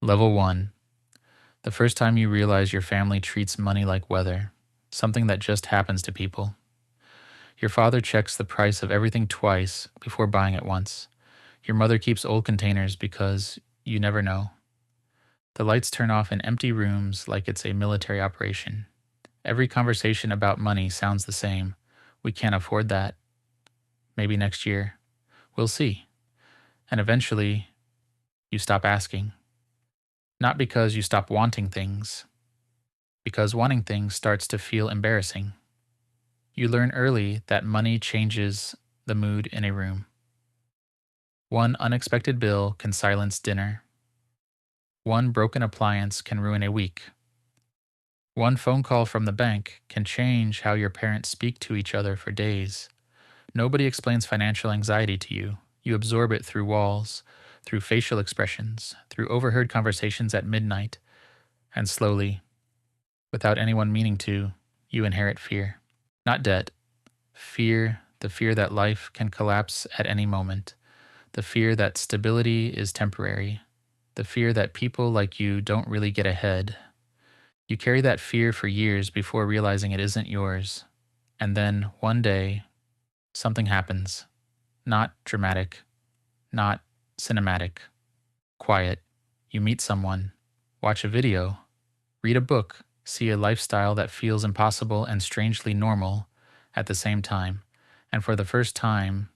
Level 1. The first time you realize your family treats money like weather, something that just happens to people. Your father checks the price of everything twice before buying it once. Your mother keeps old containers because you never know. The lights turn off in empty rooms like it's a military operation. Every conversation about money sounds the same. We can't afford that. Maybe next year. We'll see. And eventually, you stop asking. Not because you stop wanting things, because wanting things starts to feel embarrassing. You learn early that money changes the mood in a room. One unexpected bill can silence dinner. One broken appliance can ruin a week. One phone call from the bank can change how your parents speak to each other for days. Nobody explains financial anxiety to you. You absorb it through walls, through facial expressions, through overheard conversations at midnight, and slowly, without anyone meaning to, you inherit fear. Not debt. Fear, the fear that life can collapse at any moment. The fear that stability is temporary. The fear that people like you don't really get ahead. You carry that fear for years before realizing it isn't yours. And then, one day, something happens. Not dramatic. Not cinematic. Quiet. You meet someone. Watch a video. Read a book. See a lifestyle that feels impossible and strangely normal at the same time. And for the first time,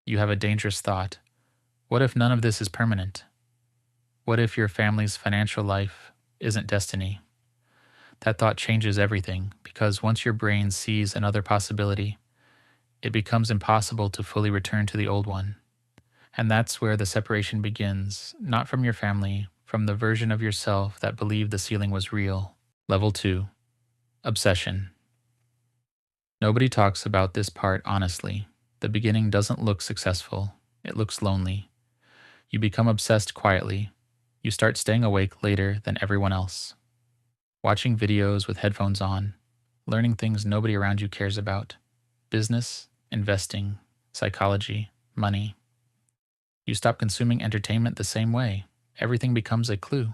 you have a dangerous thought. What if none of this is permanent? What if your family's financial life isn't destiny? That thought changes everything because once your brain sees another possibility, it becomes impossible to fully return to the old one. And that's where the separation begins, not from your family, from the version of yourself that believed the ceiling was real. Level 2. Obsession. Nobody talks about this part honestly. The beginning doesn't look successful. It looks lonely. You become obsessed quietly. You start staying awake later than everyone else. Watching videos with headphones on. Learning things nobody around you cares about. Business, investing, psychology, money. You stop consuming entertainment the same way. Everything becomes a clue.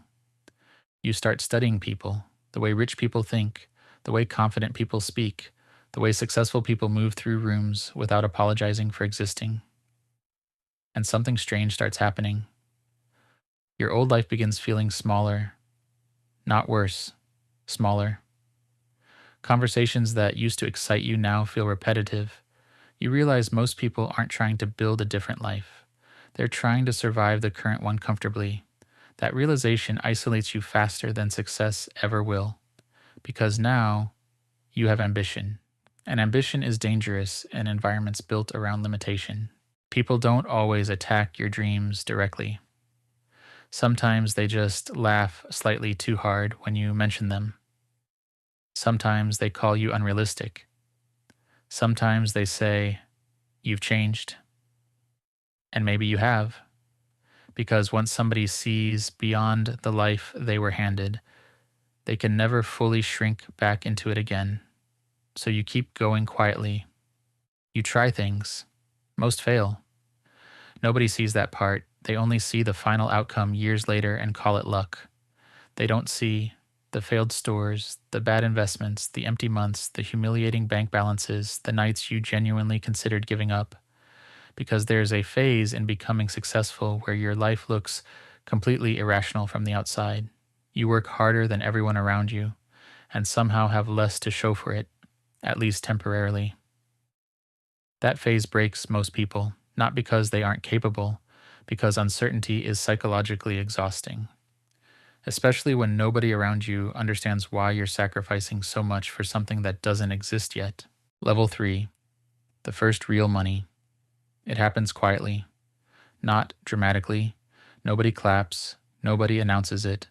You start studying people, the way rich people think, the way confident people speak, the way successful people move through rooms without apologizing for existing. And something strange starts happening. Your old life begins feeling smaller, not worse, smaller. Conversations that used to excite you now feel repetitive. You realize most people aren't trying to build a different life. They're trying to survive the current one comfortably. That realization isolates you faster than success ever will, because now you have ambition. And ambition is dangerous in environments built around limitation. People don't always attack your dreams directly. Sometimes they just laugh slightly too hard when you mention them. Sometimes they call you unrealistic. Sometimes they say, "You've changed." And maybe you have. Because once somebody sees beyond the life they were handed, they can never fully shrink back into it again. So you keep going quietly. You try things. Most fail. Nobody sees that part. They only see the final outcome years later and call it luck. They don't see the failed stores, the bad investments, the empty months, the humiliating bank balances, the nights you genuinely considered giving up. Because there's a phase in becoming successful where your life looks completely irrational from the outside. You work harder than everyone around you and somehow have less to show for it, at least temporarily. That phase breaks most people, not because they aren't capable, because uncertainty is psychologically exhausting. Especially when nobody around you understands why you're sacrificing so much for something that doesn't exist yet. Level 3. The first real money. It happens quietly, not dramatically. Nobody claps, nobody announces it.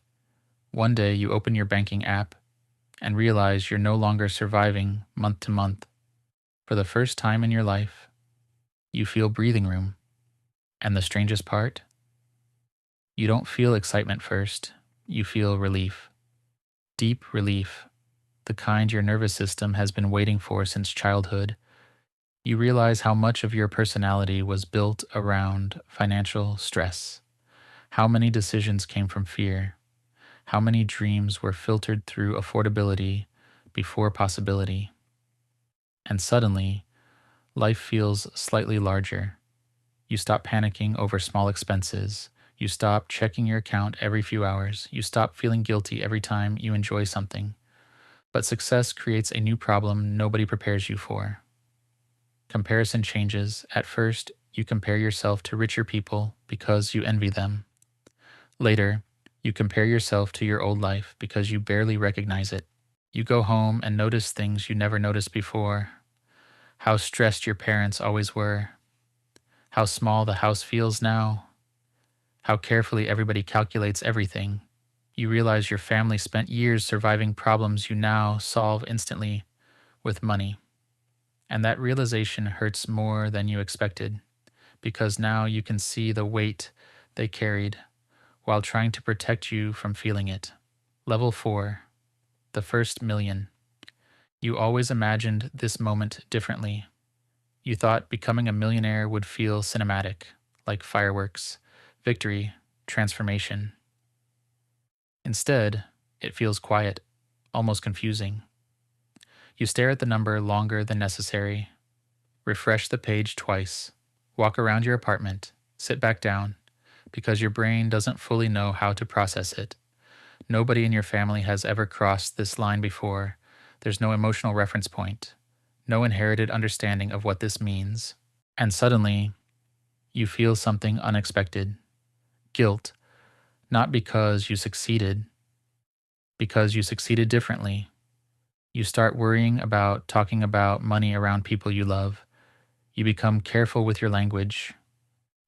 One day you open your banking app and realize you're no longer surviving month to month. For the first time in your life, you feel breathing room. And the strangest part? You don't feel excitement first, you feel relief. Deep relief, the kind your nervous system has been waiting for since childhood. You realize how much of your personality was built around financial stress, How many decisions came from fear? How many dreams were filtered through affordability before possibility? And suddenly, life feels slightly larger. You stop panicking over small expenses. You stop checking your account every few hours. You stop feeling guilty every time you enjoy something. But success creates a new problem nobody prepares you for. Comparison changes. At first, you compare yourself to richer people because you envy them. Later, you compare yourself to your old life because you barely recognize it. You go home and notice things you never noticed before. How stressed your parents always were. How small the house feels now. How carefully everybody calculates everything. You realize your family spent years surviving problems you now solve instantly with money. And that realization hurts more than you expected, because now you can see the weight they carried while trying to protect you from feeling it. Level 4, the first million. You always imagined this moment differently. You thought becoming a millionaire would feel cinematic, like fireworks, victory, transformation. Instead, it feels quiet, almost confusing. You stare at the number longer than necessary, refresh the page twice, walk around your apartment, sit back down, because your brain doesn't fully know how to process it. Nobody in your family has ever crossed this line before. There's no emotional reference point, no inherited understanding of what this means. And suddenly, you feel something unexpected. Guilt, not because you succeeded differently. You start worrying about talking about money around people you love. You become careful with your language,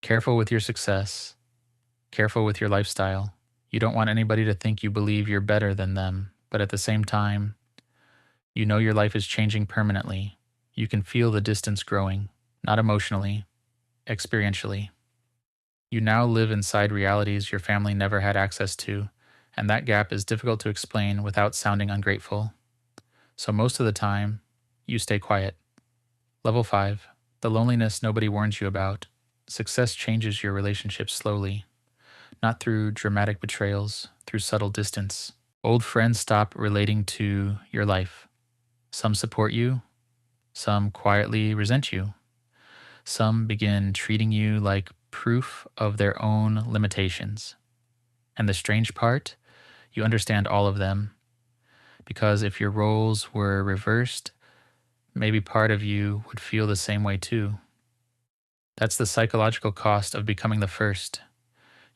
careful with your success, careful with your lifestyle. You don't want anybody to think you believe you're better than them, but at the same time, you know your life is changing permanently. You can feel the distance growing, not emotionally, experientially. You now live inside realities your family never had access to, and that gap is difficult to explain without sounding ungrateful. So most of the time, you stay quiet. Level 5, the loneliness nobody warns you about. Success changes your relationships slowly, not through dramatic betrayals, through subtle distance. Old friends stop relating to your life. Some support you, some quietly resent you. Some begin treating you like proof of their own limitations. And the strange part, you understand all of them, because if your roles were reversed, maybe part of you would feel the same way too. That's the psychological cost of becoming the first.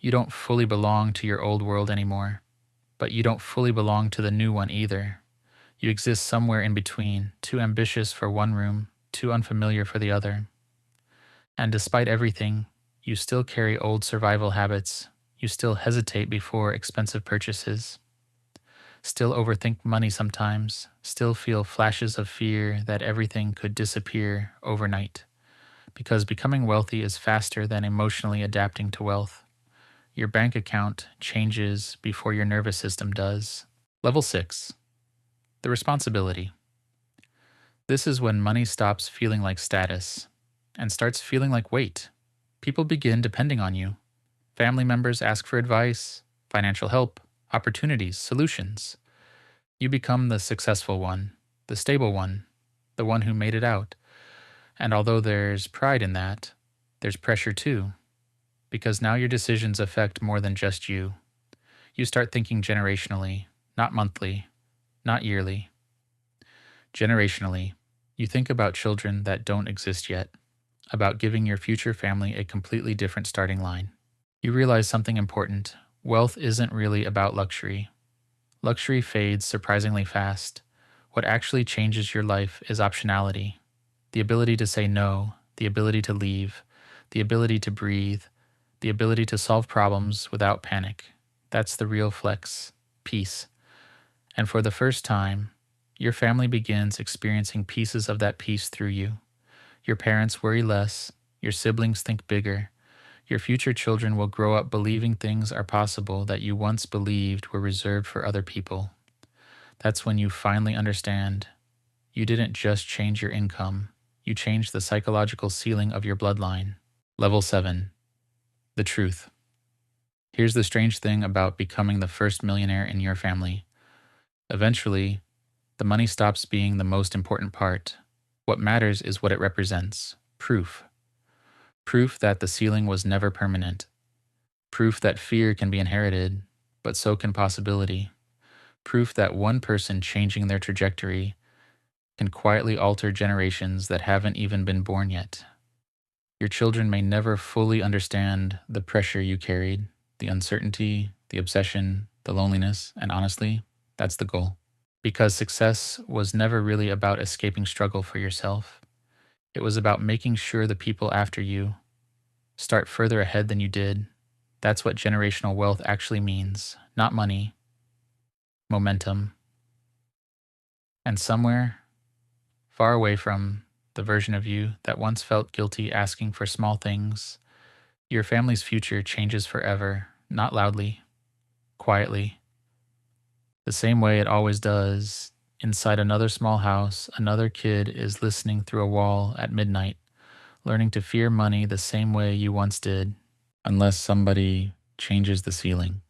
You don't fully belong to your old world anymore, but you don't fully belong to the new one either. You exist somewhere in between, too ambitious for one room, too unfamiliar for the other. And despite everything, you still carry old survival habits. You still hesitate before expensive purchases, still overthink money sometimes, still feel flashes of fear that everything could disappear overnight. Because becoming wealthy is faster than emotionally adapting to wealth. Your bank account changes before your nervous system does. Level 6, the responsibility. This is when money stops feeling like status and starts feeling like weight. People begin depending on you. Family members ask for advice, financial help, opportunities, solutions. You become the successful one, the stable one, the one who made it out. And although there's pride in that, there's pressure too, because now your decisions affect more than just you. You start thinking generationally, not monthly, not yearly. Generationally, you think about children that don't exist yet, about giving your future family a completely different starting line. You realize something important. Wealth isn't really about luxury. Luxury fades surprisingly fast. What actually changes your life is optionality, the ability to say no, the ability to leave, the ability to breathe, the ability to solve problems without panic. That's the real flex, peace. And for the first time, your family begins experiencing pieces of that peace through you. Your parents worry less, your siblings think bigger. Your future children will grow up believing things are possible that you once believed were reserved for other people. That's when you finally understand you didn't just change your income, you changed the psychological ceiling of your bloodline. Level 7, the truth. Here's the strange thing about becoming the first millionaire in your family. Eventually, the money stops being the most important part. What matters is what it represents: proof. Proof that the ceiling was never permanent. Proof that fear can be inherited, but so can possibility. Proof that one person changing their trajectory can quietly alter generations that haven't even been born yet. Your children may never fully understand the pressure you carried, the uncertainty, the obsession, the loneliness, and honestly, that's the goal. Because success was never really about escaping struggle for yourself. It was about making sure the people after you start further ahead than you did. That's what generational wealth actually means: not money, momentum. And somewhere far away from the version of you that once felt guilty asking for small things, your family's future changes forever, not loudly, quietly, the same way it always does. Inside another small house, another kid is listening through a wall at midnight, learning to fear money the same way you once did, unless somebody changes the ceiling.